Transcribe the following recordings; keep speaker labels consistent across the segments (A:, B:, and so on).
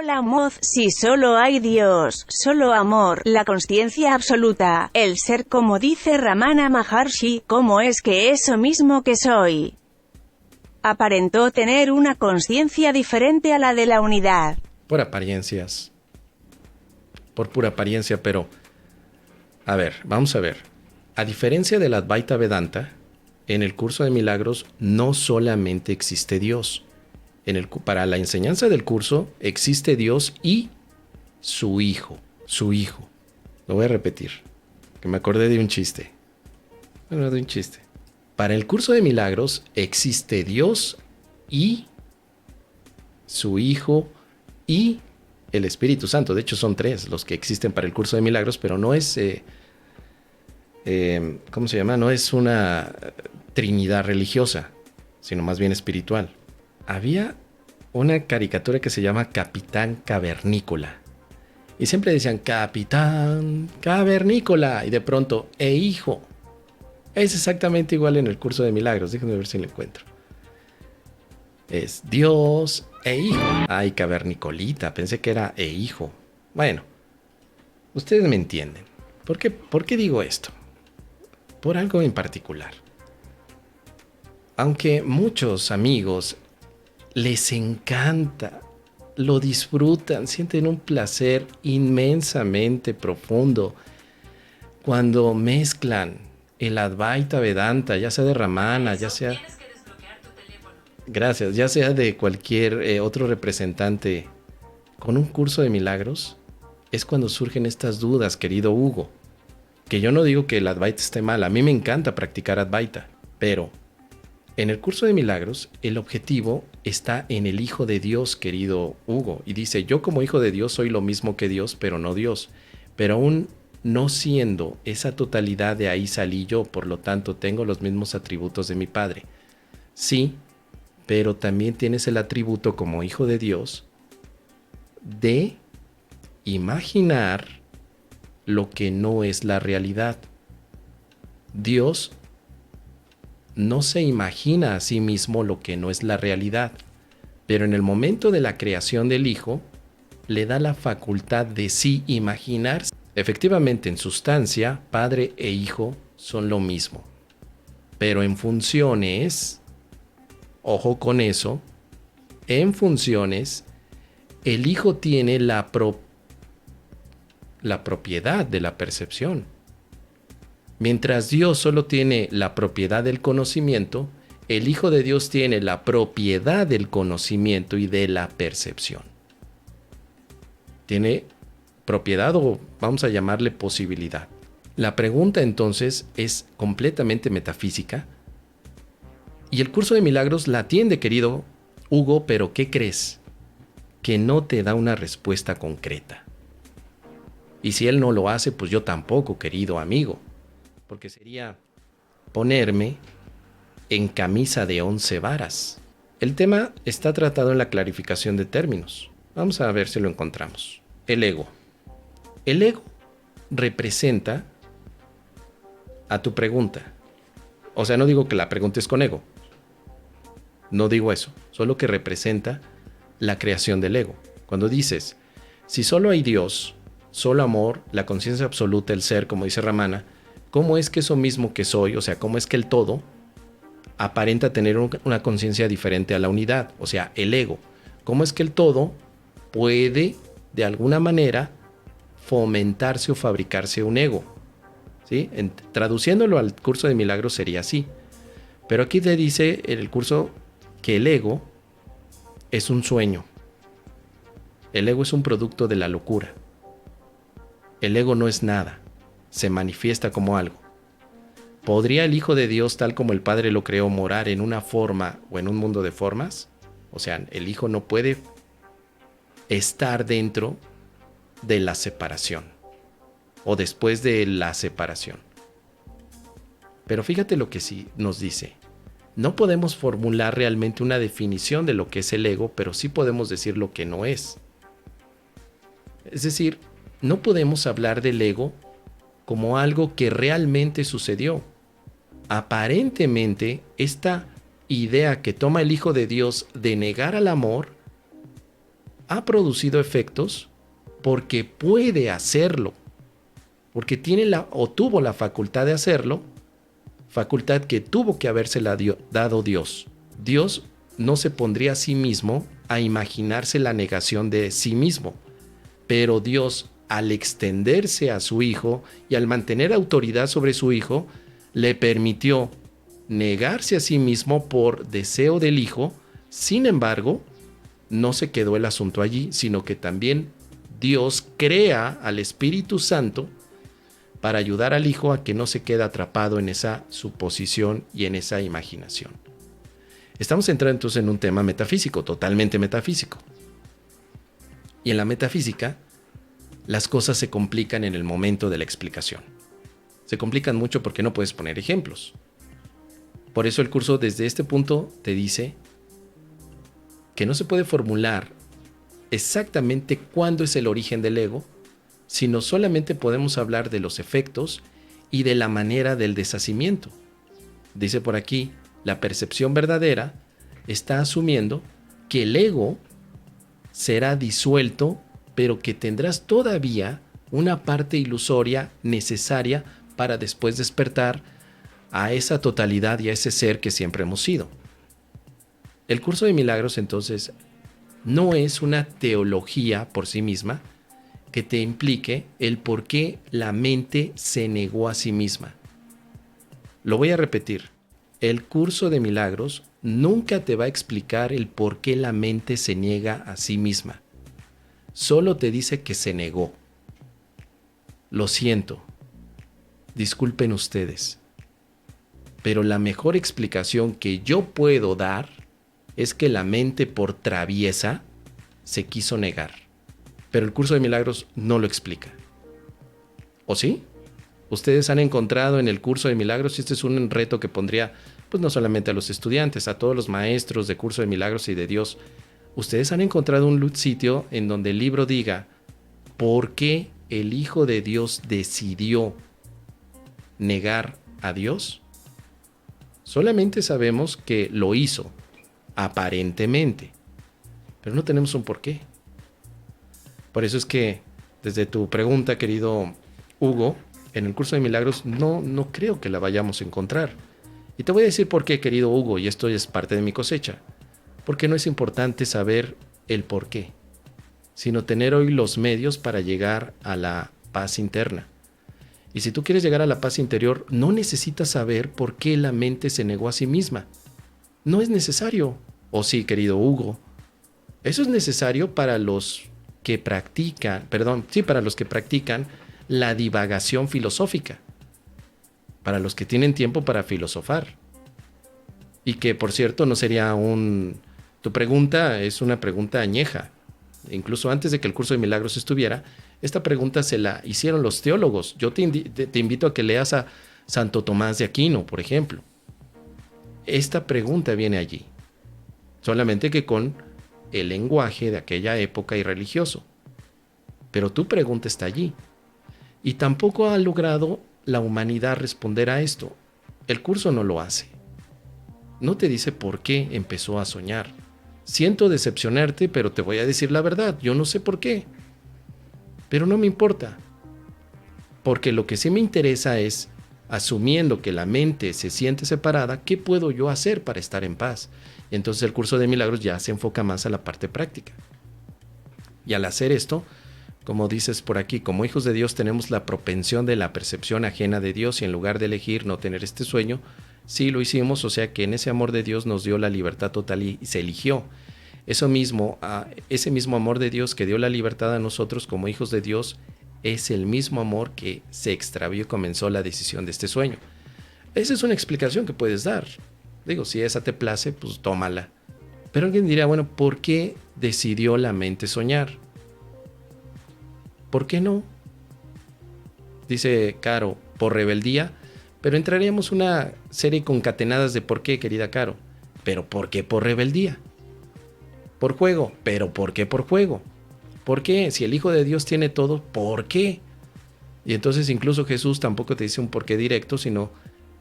A: Hola Moz, si solo hay Dios, solo amor, la consciencia absoluta, el ser como dice Ramana Maharshi, ¿cómo es que eso mismo que soy aparentó tener una consciencia diferente a la de la unidad?
B: Por apariencias. Por pura apariencia, pero... A ver, vamos a ver. A diferencia del Advaita Vedanta, en el curso de milagros no solamente existe Dios. Para la enseñanza del curso existe Dios y su Hijo. Su Hijo. Lo voy a repetir, que me acordé de un chiste. Bueno, de un chiste. Para el curso de milagros existe Dios y su Hijo y el Espíritu Santo. De hecho, son 3 los que existen para el curso de milagros, pero no es... ¿cómo se llama? No es una trinidad religiosa, sino más bien espiritual. Había una caricatura que se llama Capitán Cavernícola. Y siempre decían, Capitán Cavernícola. Y de pronto, hijo. Es exactamente igual en el curso de milagros. Déjenme ver si lo encuentro. Es Dios e hijo. Ay, cavernicolita. Pensé que era hijo. Bueno, ustedes me entienden. ¿Por qué digo esto? Por algo en particular. Aunque muchos amigos les encanta, lo disfrutan, sienten un placer inmensamente profundo cuando mezclan el Advaita Vedanta, ya sea de Ramana, ya sea... Gracias, ya sea de cualquier otro representante con un curso de milagros, es cuando surgen estas dudas, querido Hugo. Que yo no digo que el Advaita esté mal, a mí me encanta practicar Advaita, pero en el curso de milagros el objetivo está en el Hijo de Dios, querido Hugo, y dice, yo como Hijo de Dios soy lo mismo que Dios, pero no Dios, pero aún no siendo esa totalidad, de ahí salí yo, por lo tanto tengo los mismos atributos de mi Padre. Sí, pero también tienes el atributo como Hijo de Dios de imaginar lo que no es la realidad. Dios no se imagina a sí mismo lo que no es la realidad, pero en el momento de la creación del Hijo, le da la facultad de sí imaginarse. Efectivamente, en sustancia, Padre e Hijo son lo mismo, pero en funciones, ojo con eso, en funciones, el Hijo tiene la propiedad de la percepción. Mientras Dios solo tiene la propiedad del conocimiento, el Hijo de Dios tiene la propiedad del conocimiento y de la percepción. Tiene propiedad, o vamos a llamarle posibilidad. La pregunta entonces es completamente metafísica y el curso de milagros la atiende, querido Hugo, pero ¿qué crees? Que no te da una respuesta concreta. Y si él no lo hace, pues yo tampoco, querido amigo, porque sería ponerme en camisa de 11 varas. El tema está tratado en la clarificación de términos. Vamos a ver si lo encontramos. El ego. El ego representa a tu pregunta. O sea, no digo que la preguntes con ego. No digo eso. Solo que representa la creación del ego. Cuando dices, si solo hay Dios, solo amor, la conciencia absoluta, el ser, como dice Ramana, ¿cómo es que eso mismo que soy, o sea, cómo es que el todo aparenta tener una conciencia diferente a la unidad, o sea, el ego? ¿Cómo es que el todo puede, de alguna manera, fomentarse o fabricarse un ego? ¿Sí? Traduciéndolo al curso de milagros sería así. Pero aquí te dice en el curso que el ego es un sueño. El ego es un producto de la locura. El ego no es nada, se manifiesta como algo. ¿Podría el Hijo de Dios, tal como el Padre lo creó, morar en una forma o en un mundo de formas? O sea, el Hijo no puede estar dentro de la separación o después de la separación. Pero fíjate lo que sí nos dice. No podemos formular realmente una definición de lo que es el ego, pero sí podemos decir lo que no es. Es decir, no podemos hablar del ego como algo que realmente sucedió. Aparentemente, esta idea que toma el Hijo de Dios de negar al amor ha producido efectos porque puede hacerlo, porque tiene o tuvo la facultad de hacerlo, facultad que tuvo que habérsela dado Dios. Dios no se pondría a sí mismo a imaginarse la negación de sí mismo, pero Dios, al extenderse a su Hijo y al mantener autoridad sobre su Hijo, le permitió negarse a sí mismo por deseo del Hijo. Sin embargo, no se quedó el asunto allí, sino que también Dios crea al Espíritu Santo para ayudar al Hijo a que no se quede atrapado en esa suposición y en esa imaginación. Estamos entrando entonces en un tema metafísico, totalmente metafísico. Y en la metafísica, las cosas se complican en el momento de la explicación. Se complican mucho porque no puedes poner ejemplos. Por eso el curso desde este punto te dice que no se puede formular exactamente cuándo es el origen del ego, sino solamente podemos hablar de los efectos y de la manera del deshacimiento. Dice por aquí, la percepción verdadera está asumiendo que el ego será disuelto, pero que tendrás todavía una parte ilusoria necesaria para después despertar a esa totalidad y a ese ser que siempre hemos sido. El curso de milagros, entonces, no es una teología por sí misma que te implique el por qué la mente se negó a sí misma. Lo voy a repetir. El curso de milagros nunca te va a explicar el por qué la mente se niega a sí misma. Solo te dice que se negó. Lo siento. Disculpen ustedes. Pero la mejor explicación que yo puedo dar es que la mente por traviesa se quiso negar. Pero el curso de milagros no lo explica. ¿O sí? Ustedes han encontrado en el curso de milagros, y este es un reto que pondría, pues no solamente a los estudiantes, a todos los maestros de curso de milagros y de Dios, ustedes han encontrado un sitio en donde el libro diga por qué el Hijo de Dios decidió negar a Dios. Solamente sabemos que lo hizo, aparentemente, pero no tenemos un por qué. Por eso es que, desde tu pregunta, querido Hugo, en el curso de milagros no creo que la vayamos a encontrar. Y te voy a decir por qué, querido Hugo, y esto es parte de mi cosecha. Porque no es importante saber el por qué, sino tener hoy los medios para llegar a la paz interna. Y si tú quieres llegar a la paz interior, no necesitas saber por qué la mente se negó a sí misma. No es necesario. ¿O sí, querido Hugo? Eso es necesario para los que practican, para los que practican la divagación filosófica, para los que tienen tiempo para filosofar. Y que, por cierto, no sería tu pregunta es una pregunta añeja. Incluso antes de que el curso de milagros estuviera, esta pregunta se la hicieron los teólogos. Yo te invito a que leas a Santo Tomás de Aquino, por ejemplo. Esta pregunta viene allí, solamente que con el lenguaje de aquella época y religioso. Pero tu pregunta está allí. Y tampoco ha logrado la humanidad responder a esto. El curso no lo hace. No te dice por qué empezó a soñar. Siento decepcionarte, pero te voy a decir la verdad. Yo no sé por qué. Pero no me importa. Porque lo que sí me interesa es, asumiendo que la mente se siente separada, ¿qué puedo yo hacer para estar en paz? Y entonces el curso de milagros ya se enfoca más a la parte práctica. Y al hacer esto, como dices por aquí, como hijos de Dios tenemos la propensión de la percepción ajena de Dios y en lugar de elegir no tener este sueño, sí lo hicimos, o sea que en ese amor de Dios nos dio la libertad total y se eligió. Ese mismo amor de Dios que dio la libertad a nosotros como hijos de Dios es el mismo amor que se extravió y comenzó la decisión de este sueño. Esa es una explicación que puedes dar. Digo, si esa te place, pues tómala. Pero alguien dirá, bueno, ¿por qué decidió la mente soñar? ¿Por qué no? Dice Caro, por rebeldía, pero entraríamos una serie concatenadas de por qué, querida Caro. ¿Pero por qué por rebeldía? Por juego, pero ¿por qué por juego? ¿Por qué? Si el Hijo de Dios tiene todo, ¿por qué? Y entonces incluso Jesús tampoco te dice un por qué directo, sino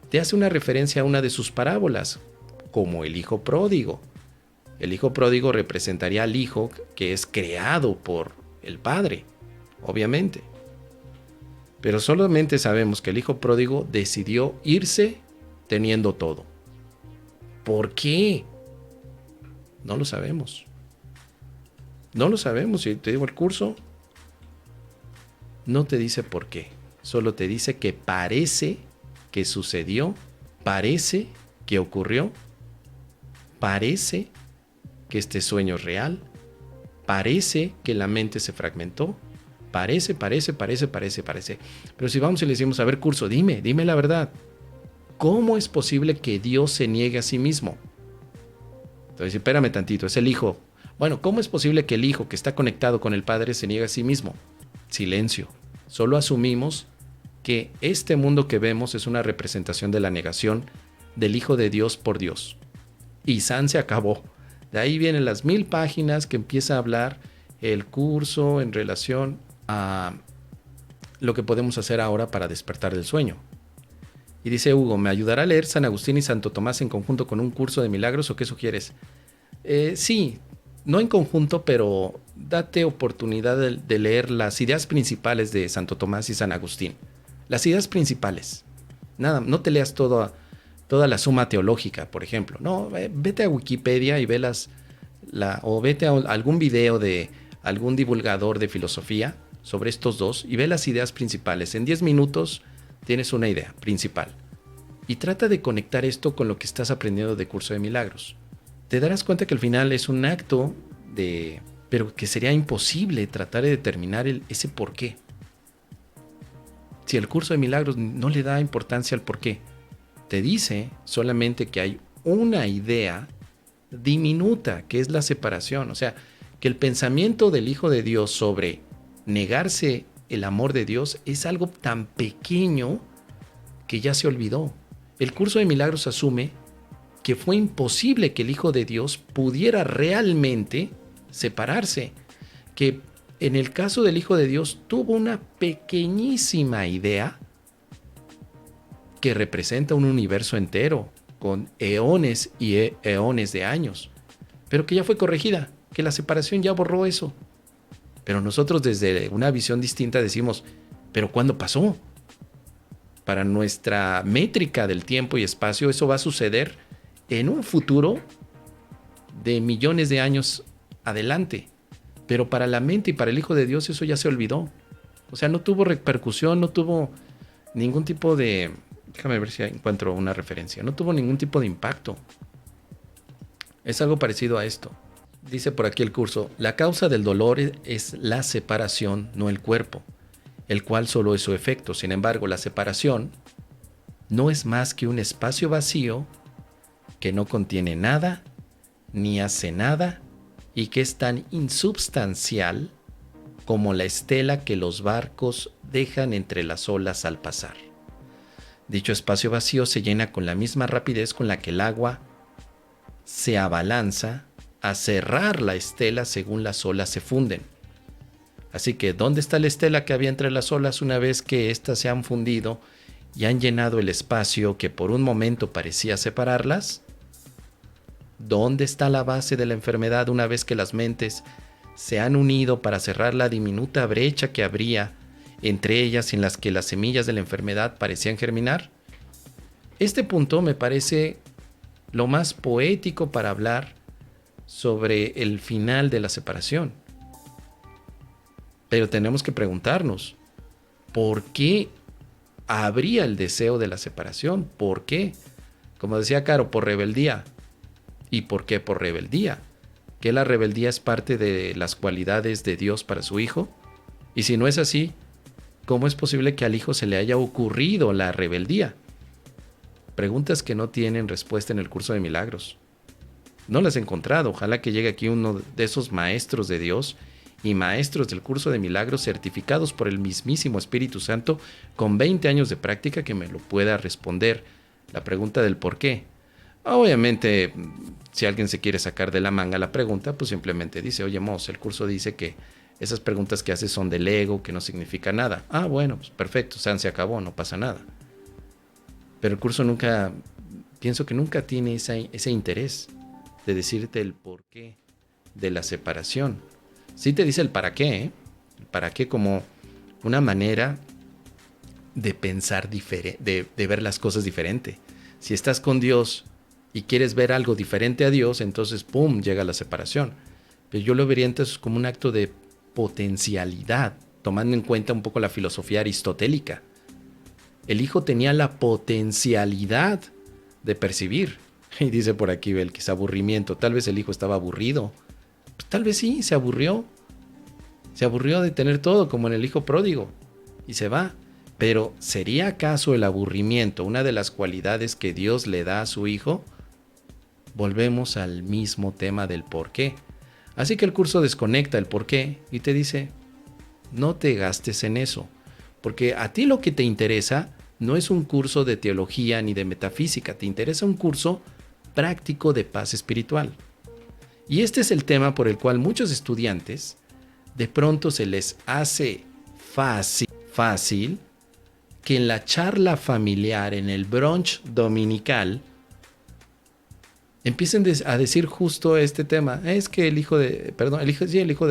B: te hace una referencia a una de sus parábolas, como el Hijo Pródigo. El hijo pródigo representaría al hijo que es creado por el padre, obviamente. Pero solamente sabemos que el hijo pródigo decidió irse teniendo todo. ¿Por qué? No lo sabemos. No lo sabemos. Si te digo el curso, no te dice por qué. Solo te dice que parece que sucedió, parece que ocurrió, parece que este sueño es real, parece que la mente se fragmentó, parece. Pero si vamos y le decimos, a ver, curso, dime la verdad. ¿Cómo es posible que Dios se niegue a sí mismo? Entonces, espérame tantito, es el hijo. Bueno, ¿cómo es posible que el hijo que está conectado con el padre se niegue a sí mismo? Silencio. Solo asumimos que este mundo que vemos es una representación de la negación del Hijo de Dios por Dios. Y san se acabó. De ahí vienen las 1000 páginas que empieza a hablar el curso en relación a lo que podemos hacer ahora para despertar del sueño. Y dice Hugo, ¿me ayudará a leer San Agustín y Santo Tomás en conjunto con un curso de milagros o qué sugieres? Sí, no en conjunto, pero date oportunidad de leer las ideas principales de Santo Tomás y San Agustín. Las ideas principales. Nada, no te leas toda la suma teológica, por ejemplo. No, vete a Wikipedia y ve o vete a algún video de algún divulgador de filosofía sobre estos dos y ve las ideas principales. En 10 minutos tienes una idea principal. Y trata de conectar esto con lo que estás aprendiendo de Curso de Milagros. Te darás cuenta que al final es un acto pero que sería imposible tratar de determinar ese por qué. Si el Curso de Milagros no le da importancia al por qué, te dice solamente que hay una idea diminuta, que es la separación. O sea, que el pensamiento del Hijo de Dios sobre negarse el amor de Dios es algo tan pequeño que ya se olvidó. El Curso de Milagros asume que fue imposible que el Hijo de Dios pudiera realmente separarse, que en el caso del Hijo de Dios tuvo una pequeñísima idea que representa un universo entero, con eones y eones de años, pero que ya fue corregida, que la separación ya borró eso. Pero nosotros desde una visión distinta decimos, ¿pero cuándo pasó? Para nuestra métrica del tiempo y espacio, eso va a suceder en un futuro de millones de años adelante. Pero para la mente y para el Hijo de Dios eso ya se olvidó. O sea, no tuvo repercusión, no tuvo ningún tipo de... Déjame ver si encuentro una referencia. No tuvo ningún tipo de impacto. Es algo parecido a esto. Dice por aquí el curso, la causa del dolor es la separación, no el cuerpo, el cual solo es su efecto. Sin embargo, la separación no es más que un espacio vacío que no contiene nada, ni hace nada, y que es tan insubstancial como la estela que los barcos dejan entre las olas al pasar. Dicho espacio vacío se llena con la misma rapidez con la que el agua se abalanza a cerrar la estela según las olas se funden. Así que, ¿dónde está la estela que había entre las olas una vez que éstas se han fundido y han llenado el espacio que por un momento parecía separarlas? ¿Dónde está la base de la enfermedad una vez que las mentes se han unido para cerrar la diminuta brecha que habría entre ellas en las que las semillas de la enfermedad parecían germinar? Este punto me parece lo más poético para hablar sobre el final de la separación. Pero tenemos que preguntarnos, ¿por qué habría el deseo de la separación? ¿Por qué? Como decía Caro, por rebeldía. ¿Y por qué por rebeldía? ¿Que la rebeldía es parte de las cualidades de Dios para su Hijo? Y si no es así, ¿cómo es posible que al Hijo se le haya ocurrido la rebeldía? Preguntas que no tienen respuesta en el Curso de Milagros. No las he encontrado. Ojalá que llegue aquí uno de esos maestros de Dios y maestros del Curso de Milagros certificados por el mismísimo Espíritu Santo con 20 años de práctica que me lo pueda responder. La pregunta del por qué. Obviamente, si alguien se quiere sacar de la manga la pregunta, pues simplemente dice, oye, Mos, el curso dice que esas preguntas que haces son del ego, que no significa nada. Ah, bueno, pues perfecto, se acabó, no pasa nada. Pero el curso pienso que nunca tiene ese interés. de decirte el porqué de la separación. Sí te dice el para qué, ¿eh? El para qué como una manera de pensar diferente, de ver las cosas diferente. Si estás con Dios y quieres ver algo diferente a Dios, entonces ¡pum!, llega la separación. Pero yo lo vería entonces como un acto de potencialidad, tomando en cuenta un poco la filosofía aristotélica. El hijo tenía la potencialidad de percibir. Y dice por aquí Belkis, aburrimiento. Tal vez el hijo estaba aburrido. Pues tal vez sí, se aburrió. Se aburrió de tener todo, como en el hijo pródigo. Y se va. Pero ¿sería acaso el aburrimiento una de las cualidades que Dios le da a su hijo? Volvemos al mismo tema del por qué. Así que el curso desconecta el por qué y te dice, no te gastes en eso. Porque a ti lo que te interesa no es un curso de teología ni de metafísica, te interesa un curso práctico de paz espiritual. Y este es el tema por el cual muchos estudiantes de pronto se les hace fácil que en la charla familiar, en el brunch dominical, empiecen a decir justo este tema. Es que el hijo de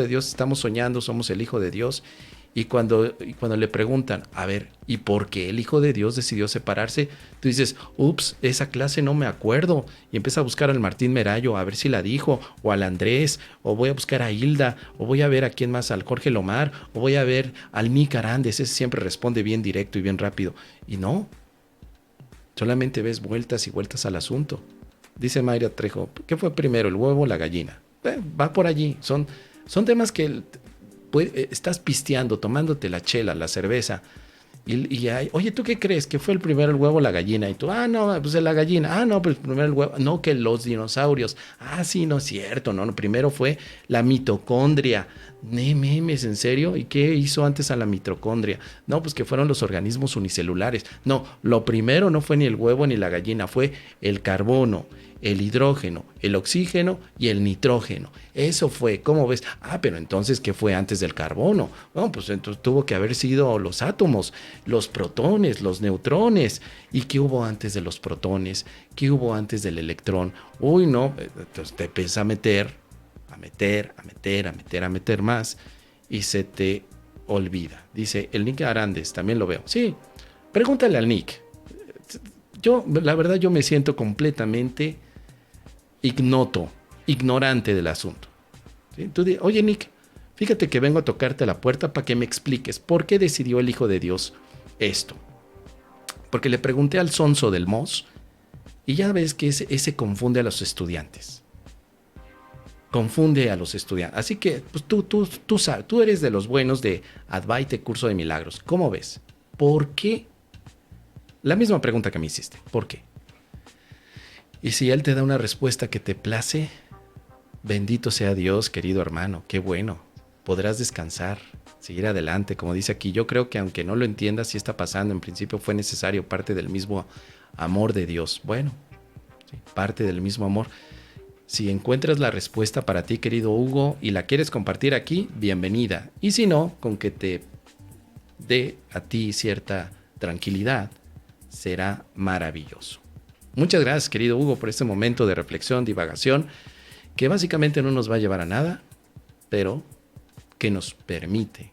B: Dios, estamos soñando, somos el hijo de Dios. Y cuando le preguntan, a ver, ¿y por qué el hijo de Dios decidió separarse? Tú dices, ups, esa clase no me acuerdo. Y empieza a buscar al Martín Merayo, a ver si la dijo, o al Andrés, o voy a buscar a Hilda, o voy a ver a quién más, al Jorge Lomar, o voy a ver al Nick Arandes, ese siempre responde bien directo y bien rápido. Y no, solamente ves vueltas y vueltas al asunto. Dice Mayra Trejo, ¿qué fue primero, el huevo o la gallina? Va por allí, son temas que estás pisteando, tomándote la chela, la cerveza, y oye, ¿tú qué crees? ¿Que fue el primero el huevo o la gallina? Y tú, no, pues la gallina. No, pues primero el huevo. No, que los dinosaurios. Sí, no es cierto, no, primero fue la mitocondria. Memes, ¿en serio? ¿Y qué hizo antes a la mitocondria? No, pues que fueron los organismos unicelulares. No, lo primero no fue ni el huevo ni la gallina, fue el carbono, el hidrógeno, el oxígeno y el nitrógeno. Eso fue, ¿cómo ves? Pero entonces, ¿qué fue antes del carbono? Bueno, pues entonces tuvo que haber sido los átomos, los protones, los neutrones. ¿Y qué hubo antes de los protones? ¿Qué hubo antes del electrón? Uy, no, entonces te empieza a meter más y se te olvida. Dice, el Nick Arandes, también lo veo. Sí, pregúntale al Nick. La verdad, yo me siento completamente ignorante del asunto. ¿Sí? Tú dices, oye Nick, fíjate que vengo a tocarte la puerta para que me expliques por qué decidió el Hijo de Dios esto. Porque le pregunté al sonso del MOS y ya ves que ese confunde a los estudiantes. Así que pues, tú eres de los buenos de Advaite Curso de Milagros. ¿Cómo ves? ¿Por qué? La misma pregunta que me hiciste. ¿Por qué? Y si Él te da una respuesta que te place, bendito sea Dios, querido hermano. Qué bueno. Podrás descansar, seguir adelante. Como dice aquí, yo creo que aunque no lo entiendas, sí está pasando. En principio fue necesario parte del mismo amor de Dios. Bueno, sí, parte del mismo amor. Si encuentras la respuesta para ti, querido Hugo, y la quieres compartir aquí, bienvenida. Y si no, con que te dé a ti cierta tranquilidad, será maravilloso. Muchas gracias, querido Hugo, por este momento de reflexión, divagación, que básicamente no nos va a llevar a nada, pero que nos permite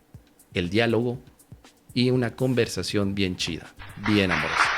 B: el diálogo y una conversación bien chida, bien amorosa.